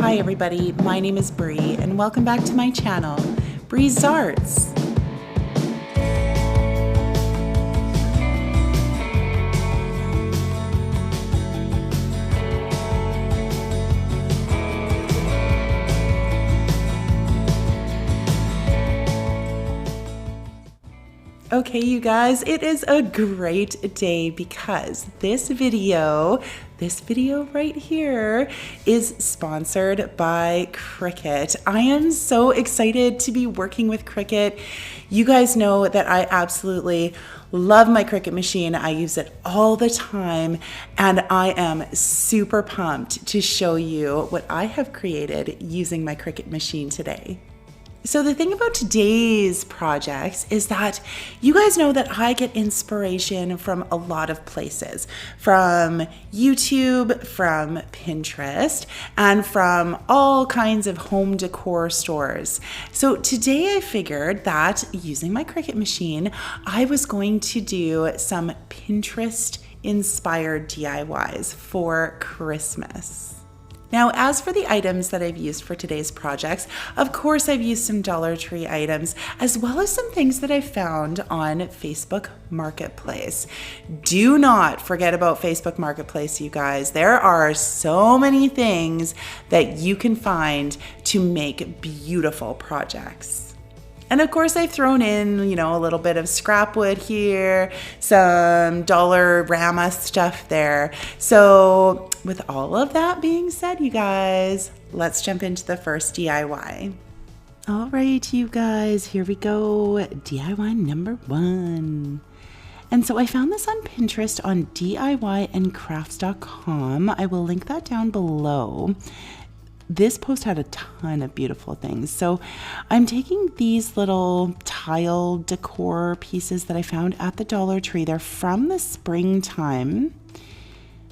Hi everybody, my name is Bree and welcome back to my channel, Bree's Arts. Okay, you guys, it is a great day because this video right here is sponsored by Cricut. I am so excited to be working with Cricut. You guys know that I absolutely love my Cricut machine. I use it all the time, and I am super pumped to show you what I have created using my Cricut machine today. So the thing about today's projects is that you guys know that I get inspiration from a lot of places, from YouTube, from Pinterest, and from all kinds of home decor stores. So today I figured that using my Cricut machine, I was going to do some Pinterest inspired DIYs for Christmas. Now, as for the items that I've used for today's projects, of course I've used some Dollar Tree items, as well as some things that I found on Facebook Marketplace. Do not forget about Facebook Marketplace, you guys. There are so many things that you can find to make beautiful projects. And of course I've thrown in, a little bit of scrap wood here, some Dollarama stuff there. So with all of that being said, you guys, let's jump into the first DIY. All right, you guys, here we go. DIY number 1. And so I found this on Pinterest on DIYandcrafts.com. I will link that down below. This post had a ton of beautiful things. So I'm taking these little tile decor pieces that I found at the Dollar Tree. They're from the springtime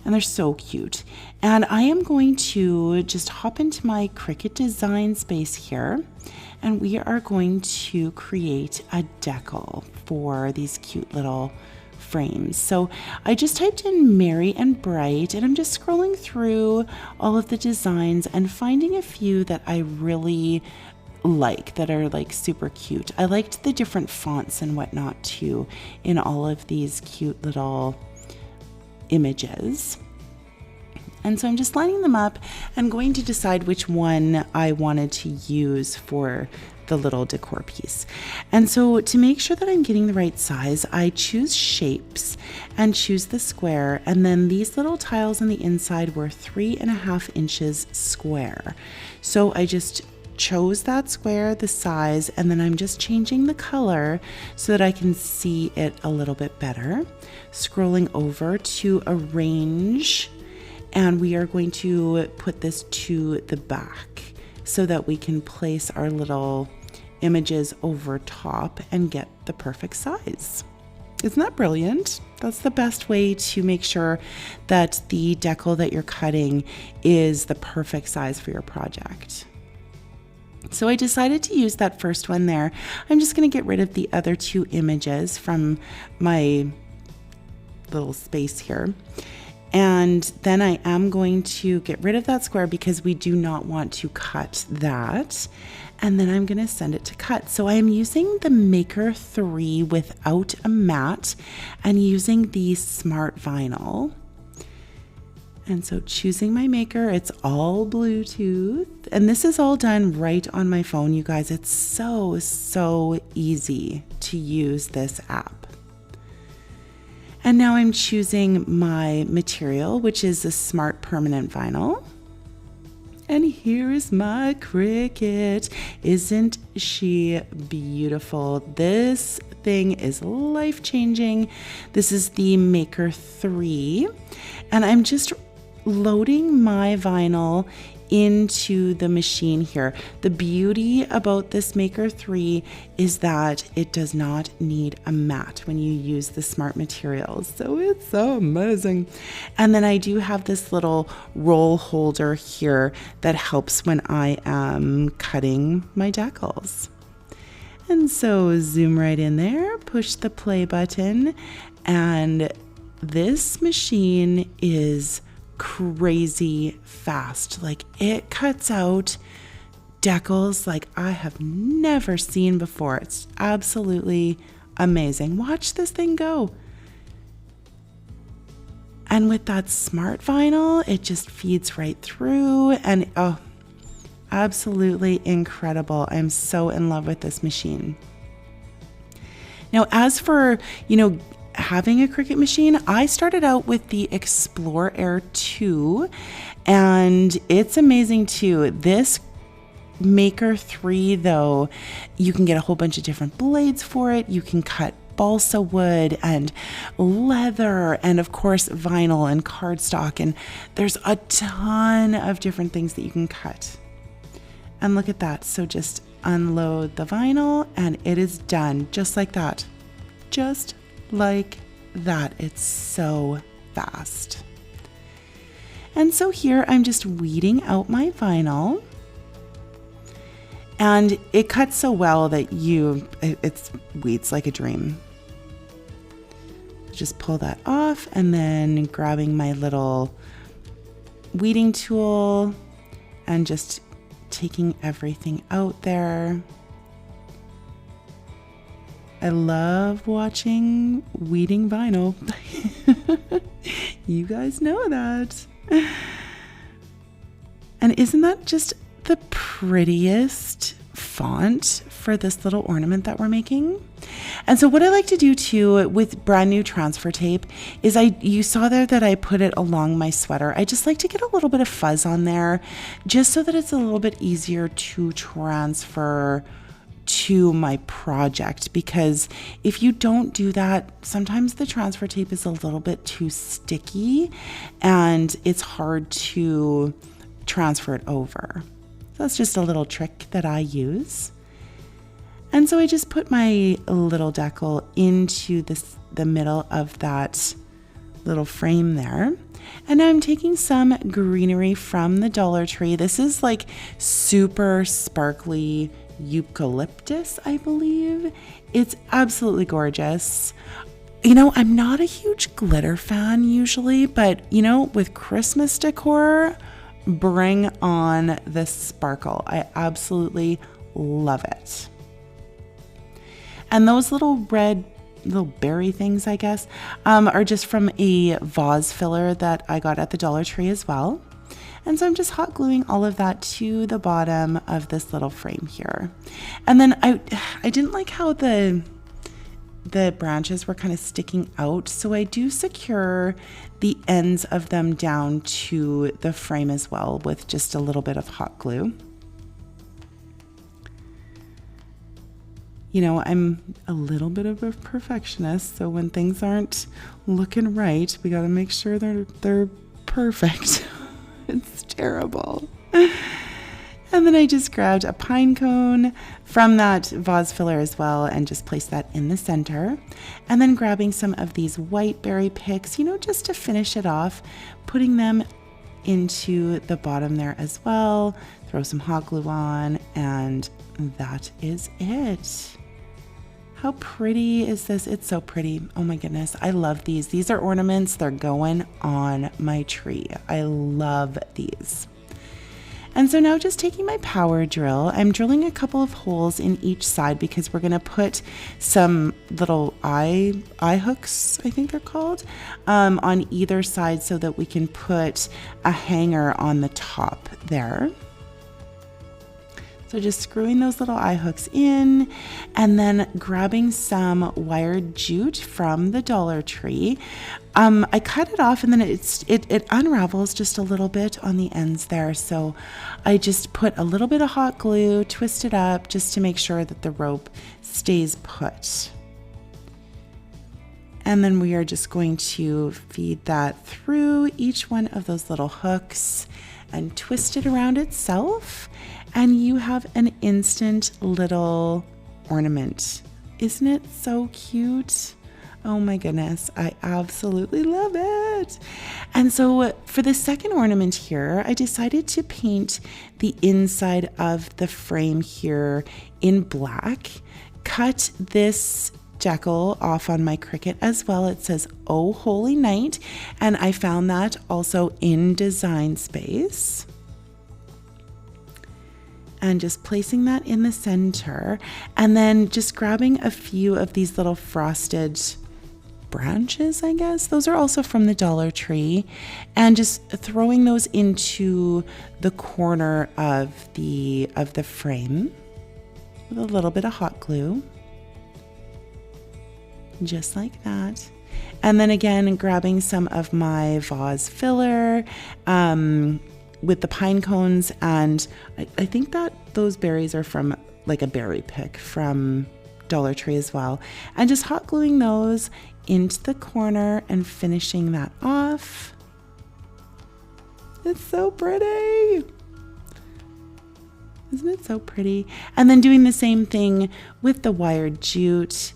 and they're so cute. And I am going to just hop into my Cricut design space here, and we are going to create a decal for these cute little frames. So I just typed in merry and bright, and I'm just scrolling through all of the designs and finding a few that I really like, that are like super cute. I liked the different fonts and whatnot too in all of these cute little images. And so I'm just lining them up and going to decide which one I wanted to use for the little decor piece. And so to make sure that I'm getting the right size, I choose shapes and choose the square. And then these little tiles on the inside were 3.5 inches square. So I just chose that square, the size, and then I'm just changing the color so that I can see it a little bit better. Scrolling over to arrange, and we are going to put this to the back so that we can place our little images over top and get the perfect size. Isn't that brilliant? That's the best way to make sure that the decal that you're cutting is the perfect size for your project. So I decided to use that first one there. I'm just going to get rid of the other 2 images from my little space here. And then I am going to get rid of that square because we do not want to cut that. And then I'm going to send it to cut. So I am using the Maker 3 without a mat and using the Smart Vinyl. And so choosing my Maker, it's all Bluetooth. And this is all done right on my phone, you guys. It's so easy to use this app. And now I'm choosing my material, which is a Smart Permanent Vinyl. And here is my Cricut. Isn't she beautiful? This thing is life-changing. This is the Maker 3. And I'm just loading my vinyl into the machine here. The beauty about this Maker 3 is that it does not need a mat when you use the smart materials. So it's so amazing. And then I do have this little roll holder here that helps when I am cutting my decals. And so zoom right in there, push the play button, and this machine is crazy fast. Like, it cuts out decals like I have never seen before. It's absolutely amazing. Watch this thing go. And with that smart vinyl, it just feeds right through, and oh, absolutely incredible. I'm so in love with this machine. Now, as for, having a Cricut machine, I started out with the Explore Air 2, and it's amazing too. This Maker 3, though, you can get a whole bunch of different blades for it. You can cut balsa wood and leather and, of course, vinyl and cardstock, and there's a ton of different things that you can cut. And look at that. So just unload the vinyl and it is done, just like that. Just like that. It's so fast. And so here I'm just weeding out my vinyl, and it cuts so well that it weeds like a dream. Just pull that off, and then grabbing my little weeding tool and just taking everything out there. I love watching weeding vinyl. You guys know that. And isn't that just the prettiest font for this little ornament that we're making? And so what I like to do too with brand new transfer tape is you saw there that I put it along my sweater. I just like to get a little bit of fuzz on there just so that it's a little bit easier to transfer to my project, because if you don't do that, sometimes the transfer tape is a little bit too sticky and it's hard to transfer it over. So that's just a little trick that I use. And so I just put my little decal into the middle of that little frame there. And now I'm taking some greenery from the Dollar Tree. This is like super sparkly eucalyptus, I believe. It's absolutely gorgeous. I'm not a huge glitter fan usually, but with Christmas decor, bring on the sparkle. I absolutely love it. And those little berry things, I guess, are just from a vase filler that I got at the Dollar Tree as well. And so I'm just hot gluing all of that to the bottom of this little frame here. And then I didn't like how the branches were kind of sticking out, so I do secure the ends of them down to the frame as well with just a little bit of hot glue. I'm a little bit of a perfectionist, so when things aren't looking right, we got to make sure they're perfect. It's terrible. And then I just grabbed a pine cone from that vase filler as well and just placed that in the center. And then grabbing some of these white berry picks, just to finish it off, putting them into the bottom there as well. Throw some hot glue on, and that is it. How pretty is this? It's so pretty. Oh my goodness. I love these. These are ornaments. They're going on my tree. I love these. And so now just taking my power drill, I'm drilling a couple of holes in each side because we're going to put some little eye hooks, I think they're called, on either side so that we can put a hanger on the top there. So just screwing those little eye hooks in, and then grabbing some wired jute from the Dollar Tree. I cut it off, and then it unravels just a little bit on the ends there. So I just put a little bit of hot glue, twist it up just to make sure that the rope stays put. And then we are just going to feed that through each one of those little hooks and twist it around itself. And you have an instant little ornament. Isn't it so cute? Oh my goodness, I absolutely love it. And so for the second ornament here, I decided to paint the inside of the frame here in black. Cut this decal off on my Cricut as well. It says, "Oh Holy Night," and I found that also in Design Space. And just placing that in the center, and then just grabbing a few of these little frosted branches, I guess. Those are also from the Dollar Tree, and just throwing those into the corner of the frame with a little bit of hot glue. Just like that. And then again, grabbing some of my vase filler, with the pine cones, and I think that those berries are from like a berry pick from Dollar Tree as well, and just hot gluing those into the corner and finishing that off. It's so pretty. Isn't it so pretty? And then doing the same thing with the wired jute,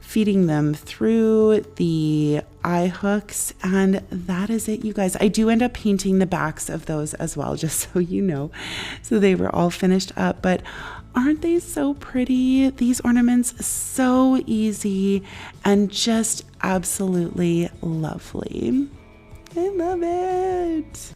feeding them through the eye hooks, and that is it, you guys. I do end up painting the backs of those as well, just so you know. So they were all finished up, but aren't they so pretty? These ornaments, so easy and just absolutely lovely. I love it.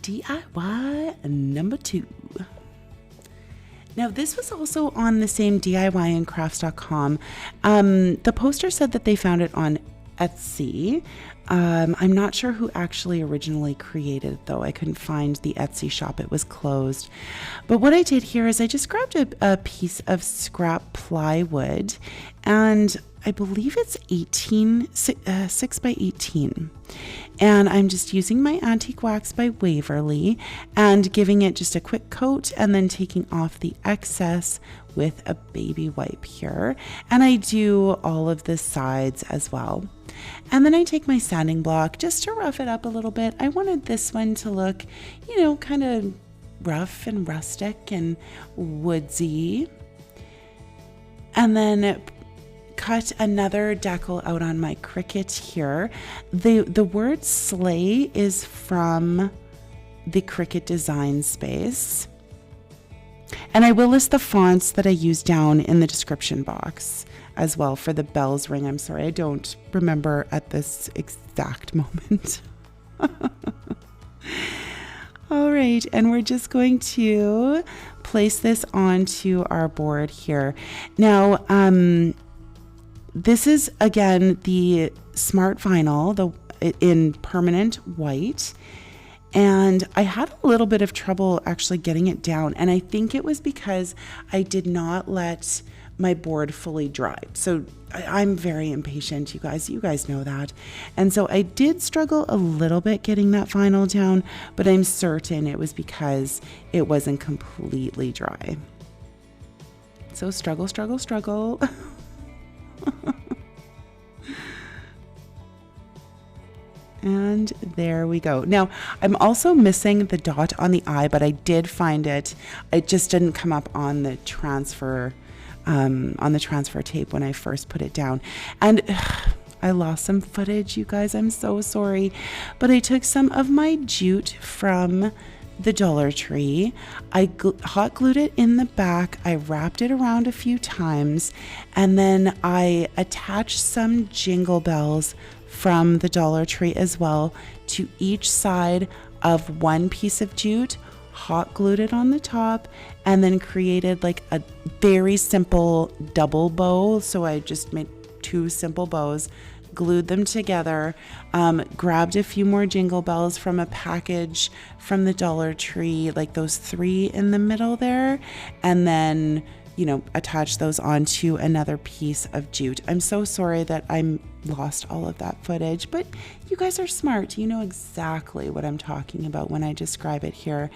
DIY number 2. Now this was also on the same DIYandcrafts.com. The poster said that they found it on Etsy. I'm not sure who actually originally created it though. I couldn't find the Etsy shop. It was closed. But what I did here is I just grabbed a piece of scrap plywood, and I believe it's 6 by 18. And I'm just using my Antique Wax by Waverly and giving it just a quick coat, and then taking off the excess with a baby wipe here. And I do all of the sides as well. And then I take my sanding block just to rough it up a little bit. I wanted this one to look, kind of rough and rustic and woodsy. And then cut another decal out on my Cricut here. The word sleigh is from the Cricut Design Space. And I will list the fonts that I use down in the description box as well for the bells ring. I'm sorry, I don't remember at this exact moment. All right, and we're just going to place this onto our board here. Now, this is again the Smart Vinyl, in permanent white. And I had a little bit of trouble actually getting it down. And I think it was because I did not let my board fully dry. So I'm very impatient, you guys know that. And so I did struggle a little bit getting that vinyl down, but I'm certain it was because it wasn't completely dry. So struggle. And there we go. Now, I'm also missing the dot on the eye, but I did find it. It just didn't come up on the transfer tape when I first put it down. And I lost some footage, you guys. I'm so sorry. But I took some of my jute from the Dollar Tree. I hot glued it in the back. I wrapped it around a few times, and then I attached some jingle bells from the Dollar Tree as well to each side of one piece of jute, hot glued it on the top, and then created like a very simple double bow. So I just made 2 simple bows, glued them together, grabbed a few more jingle bells from a package from the Dollar Tree, like those 3 in the middle there, and then attach those onto another piece of jute. I'm so sorry that I lost all of that footage, but you guys are smart. You know exactly what I'm talking about when I describe it here.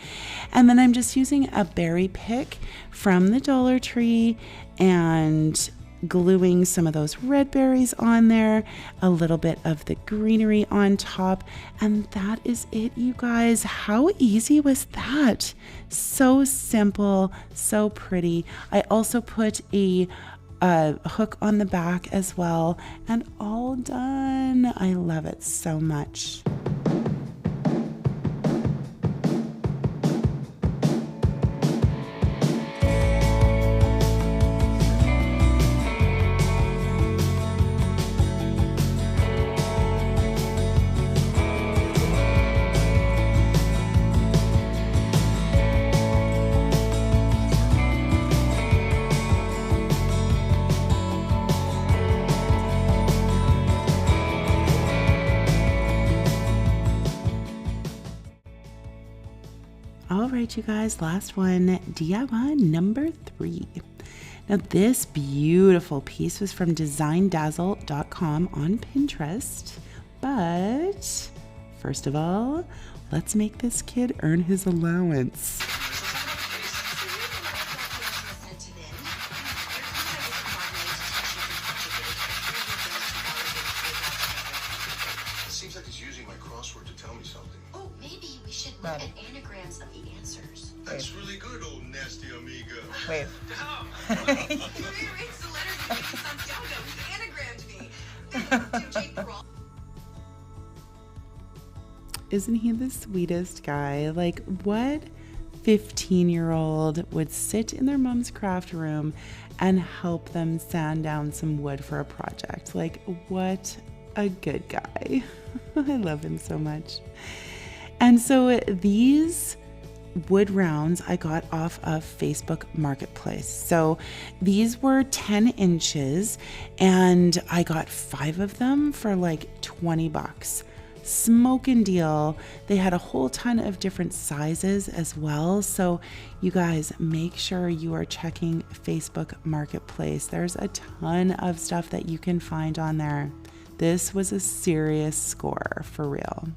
And then I'm just using a berry pick from the Dollar Tree and gluing some of those red berries on there, a little bit of the greenery on top, and that is it, you guys. How easy was that? So simple, so pretty. I also put a hook on the back as well, and all done. I love it so much. All right, you guys, last one, DIY number 3. Now this beautiful piece was from designdazzle.com on Pinterest, but first of all, let's make this kid earn his allowance. Seems like he's using my crossword to tell me something. Oh, maybe we should look at anagrams of the answers. That's really good, old nasty amiga. Wait. He rearranged the letters and made some dodo. He anagrammed me. Then Jake Paul. Isn't he the sweetest guy? Like, what 15-year-old would sit in their mom's craft room and help them sand down some wood for a project? Like, what a good guy. I love him so much. And so these wood rounds I got off of Facebook Marketplace. So these were 10 inches and I got 5 of them for like $20. Smoking deal. They had a whole ton of different sizes as well. So you guys, make sure you are checking Facebook Marketplace. There's a ton of stuff that you can find on there. This was a serious score for real.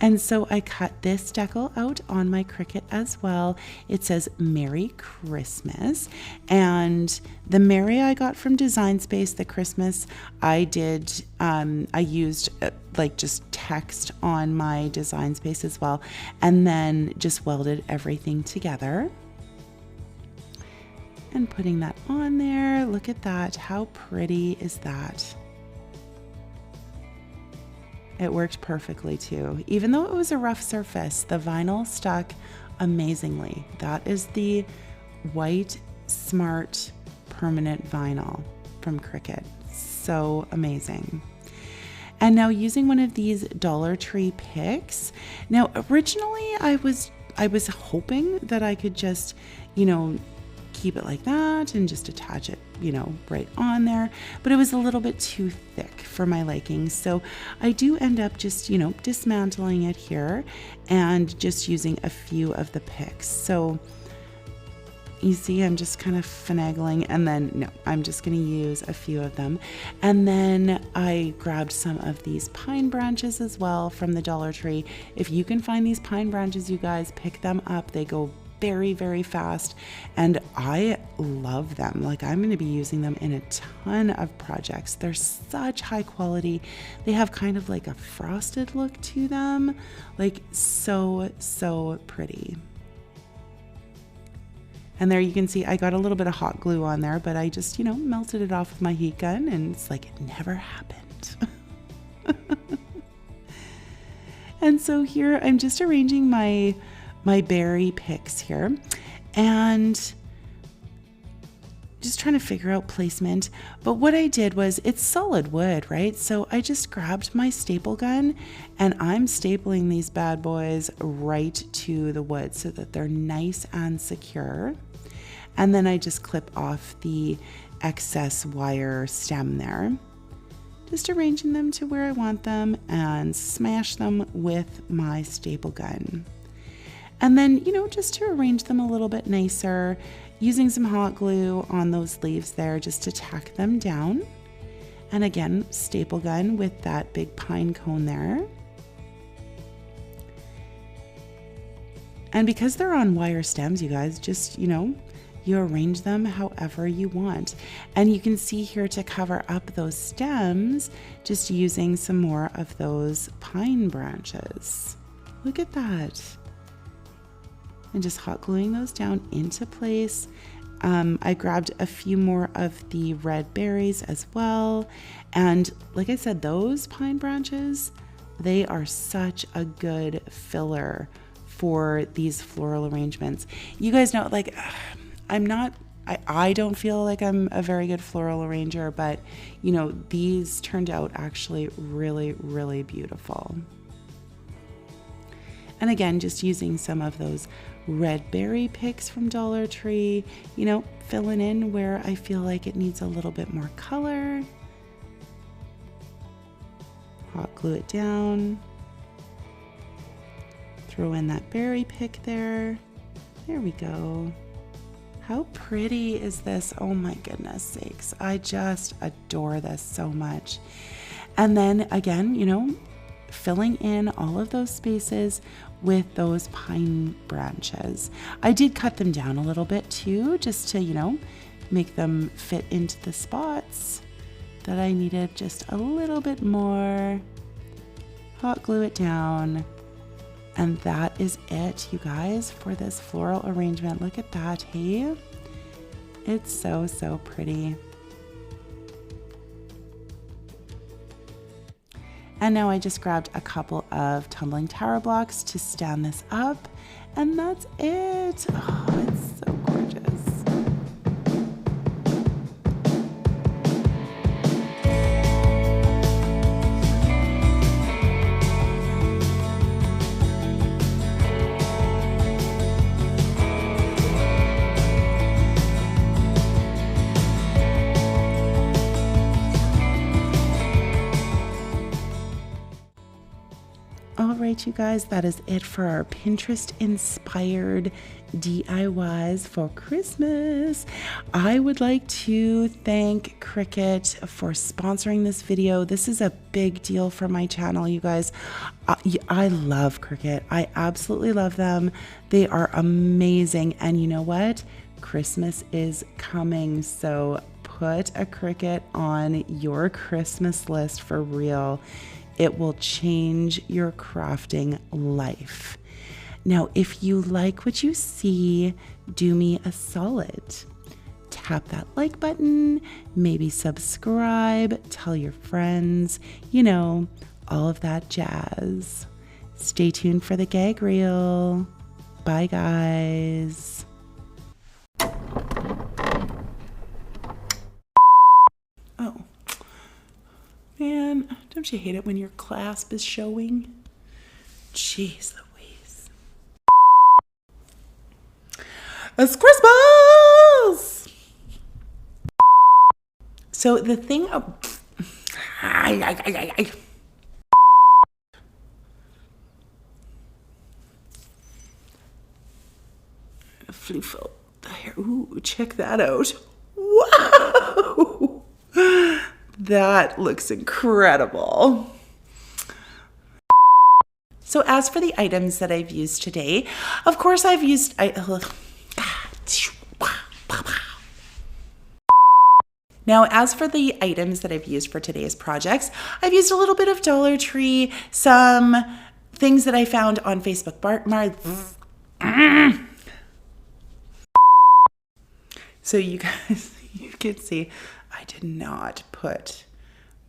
And so I cut this decal out on my Cricut as well. It says Merry Christmas. And the Merry I got from Design Space, the Christmas I used like just text on my Design Space as well. And then just welded everything together. And putting that on there. Look at that. How pretty is that? It worked perfectly too. Even though it was a rough surface, the vinyl stuck amazingly. That is the White Smart Permanent Vinyl from Cricut. So amazing. And now using one of these Dollar Tree picks. Now originally I was hoping that I could just, keep it like that and just attach it, right on there, but it was a little bit too thick for my liking. So I do end up just, dismantling it here and just using a few of the picks. So you see, I'm just kind of finagling, and then no, I'm just going to use a few of them. And then I grabbed some of these pine branches as well from the Dollar Tree. If you can find these pine branches, you guys, pick them up. They go very, very fast, and I love them. Like, I'm going to be using them in a ton of projects. They're such high quality. They have kind of like a frosted look to them, like so pretty. And there you can see I got a little bit of hot glue on there, but I just, melted it off with my heat gun, and it's like it never happened. And so here I'm just arranging my berry picks here and just trying to figure out placement. But what I did was, it's solid wood, right? So I just grabbed my staple gun and I'm stapling these bad boys right to the wood so that they're nice and secure. And then I just clip off the excess wire stem there, just arranging them to where I want them and smash them with my staple gun. And then, just to arrange them a little bit nicer, using some hot glue on those leaves there just to tack them down. And again, staple gun with that big pine cone there. And because they're on wire stems, you guys, just, you arrange them however you want. And you can see here to cover up those stems, just using some more of those pine branches. Look at that. And just hot gluing those down into place. I grabbed a few more of the red berries as well. And like I said, those pine branches, they are such a good filler for these floral arrangements. You guys know, like, I don't feel like I'm a very good floral arranger, but these turned out actually really, really beautiful. And again, just using some of those red berry picks from Dollar Tree, filling in where I feel like it needs a little bit more color. Hot glue it down. Throw in that berry pick there. There we go. How pretty is this? Oh my goodness sakes. I just adore this so much. And then again, filling in all of those spaces with those pine branches. I did cut them down a little bit too, just to, make them fit into the spots that I needed just a little bit more. Hot glue it down. And that is it, you guys, for this floral arrangement. Look at that, hey? It's so, so pretty. And now I just grabbed a couple of tumbling tower blocks to stand this up. And that's it. Oh, it's so gorgeous. All right, you guys, that is it for our Pinterest-inspired DIYs for Christmas. I would like to thank Cricut for sponsoring this video. This is a big deal for my channel, you guys. I love Cricut. I absolutely love them. They are amazing. And you know what? Christmas is coming, so put a Cricut on your Christmas list for real. It will change your crafting life. Now, if you like what you see, do me a solid. Tap that like button, maybe subscribe, tell your friends, all of that jazz. Stay tuned for the gag reel. Bye, guys. Oh. Man, don't you hate it when your clasp is showing? Jeez Louise. It's Christmas! So the thing... Flew the hair. Ooh, check that out. Wow! That looks incredible. So as for the items that I've used today, of course I've used... Now, as for the items that I've used for today's projects, I've used a little bit of Dollar Tree, some things that I found on Facebook. So you guys, you can see, I did not put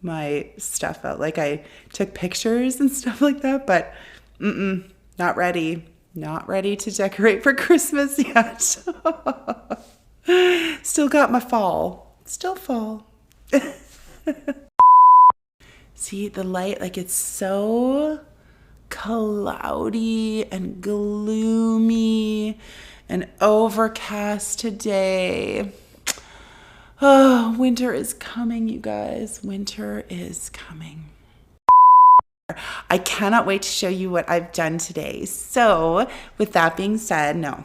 my stuff out. Like, I took pictures and stuff like that, but not ready. Not ready to decorate for Christmas yet. Still got my fall. Still fall. See, the light, like, it's so cloudy and gloomy and overcast today. Oh, winter is coming, you guys. Winter is coming. I cannot wait to show you what I've done today. So with that being said, no.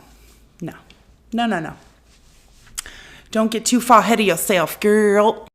Don't get too far ahead of yourself, girl.